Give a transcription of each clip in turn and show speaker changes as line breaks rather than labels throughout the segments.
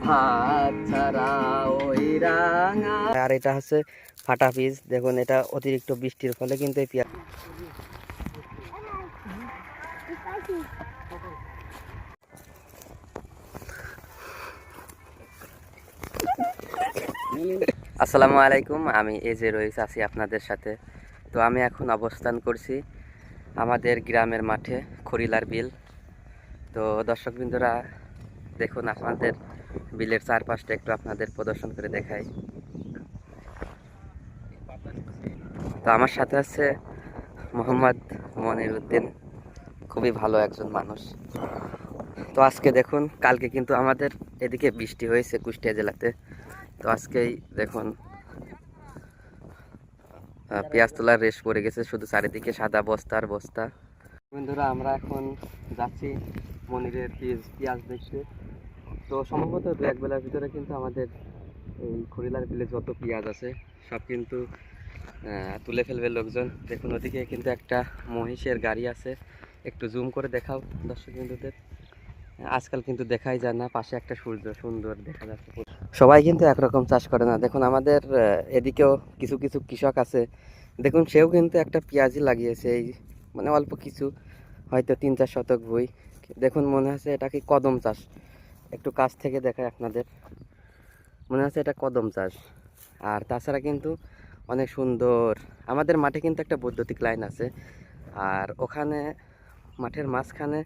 হাত ছাড়া ওই রাঙা। আর এটা হচ্ছে ফাটা পিস, দেখুন এটা অতিরিক্ত বৃষ্টির ফলে কিন্তু এই পেঁয়াজ। আসসালামু আলাইকুম, আমি এজে রয়েছে আছি আপনাদের সাথে। তো আমি এখন অবস্থান করছি আমাদের গ্রামের মাঠে, খড়িলার বিল। তো দর্শকবৃন্দরা দেখুন, আপনাদের বিলের চারপাশটা একটু আপনাদের প্রদর্শন করে দেখাই। তো আমার সাথে আছে মোহাম্মদ মনির উদ্দিন, খুবই ভালো একজন মানুষ। তো আজকে দেখুন, কালকে কিন্তু আমাদের এদিকে বৃষ্টি হয়েছে কুষ্টিয়া জেলাতে। তো আজকেই দেখুন পেঁয়াজ তোলার রেশ পড়ে গেছে, শুধু চারিদিকে সাদা বস্তা আর বস্তা। বন্ধুরা, আমরা এখন যাচ্ছি মনিরের পেঁয়াজ দেখতে। তো সম্ভবত দু এক বেলার ভিতরে কিন্তু আমাদের এই খড়িলার বিলে যত পেঁয়াজ আছে সব কিন্তু তুলে ফেলবে লোকজন। দেখুন ওদিকে কিন্তু একটা মহিষের গাড়ি আছে, একটু জুম করে দেখাও দর্শক বিন্দুদের। আজকাল কিন্তু দেখাই যায় না, পাশে একটা সূর্য সুন্দর দেখা যাচ্ছে। সবাই কিন্তু একরকম চাষ করে না। দেখুন আমাদের এদিকেও কিছু কিছু কৃষক আছে, দেখুন সেও কিন্তু একটা পেঁয়াজই লাগিয়েছে, এই মানে অল্প কিছু, হয়তো 3-4 শতক ভুঁই। দেখুন মনে হচ্ছে এটা কি কদম চাষ। একটু কাছ থেকে দেখায় আপনাদের, মনে হচ্ছে এটা কদম চাষ। আর তাছাড়া কিন্তু অনেক সুন্দর। আমাদের মাঠে কিন্তু একটা বৈদ্যুতিক লাইন আছে, আর ওখানে মাঠের মাঝখানে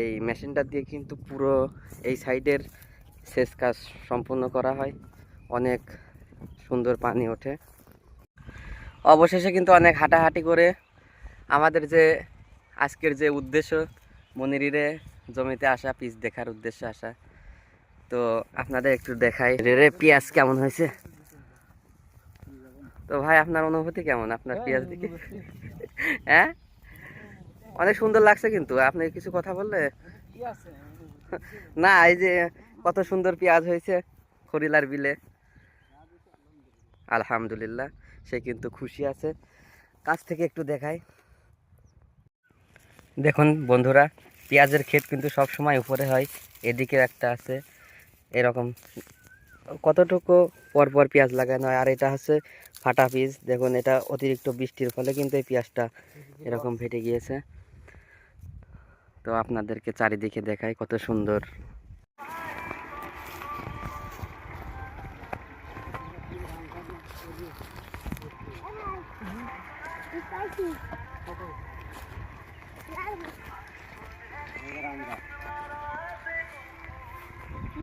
এই মেশিনটা দিয়ে কিন্তু পুরো এই সাইডের সেচ কাজ সম্পূর্ণ করা হয়। অনেক সুন্দর পানি ওঠে। অবশেষে কিন্তু অনেক হাঁটাহাঁটি করে আমাদের যে আজকের যে উদ্দেশ্য, মনিরিরে জমিতে আসা, পিচ দেখার উদ্দেশ্যে আসা। তো আপনাদের একটু দেখাই রে পেঁয়াজ কেমন হয়েছে। তো ভাই, আপনার অনুভূতি কেমন আপনার পেঁয়াজ দিকে? হ্যাঁ, অনেক সুন্দর লাগছে কিন্তু। আপনি কিছু কথা বললে না, এই যে কত সুন্দর পেঁয়াজ হয়েছে খড়িলার বিলে। আলহামদুলিল্লাহ, সে কিন্তু খুশি আছে। কাছ থেকে একটু দেখাই। দেখুন বন্ধুরা, পেঁয়াজের ক্ষেত কিন্তু সব সময় উপরে হয়। এদিকে একটা আছে এরকম, কতটুকু পরপর পেঁয়াজ লাগানো হয়। আর এটা হচ্ছে ফাটা পিস, দেখুন এটা অতিরিক্ত বৃষ্টির ফলে কিন্তু এই পেঁয়াজটা এরকম ফেটে গিয়েছে। তো আপনাদেরকে চারিদিকে দেখাই কত সুন্দর।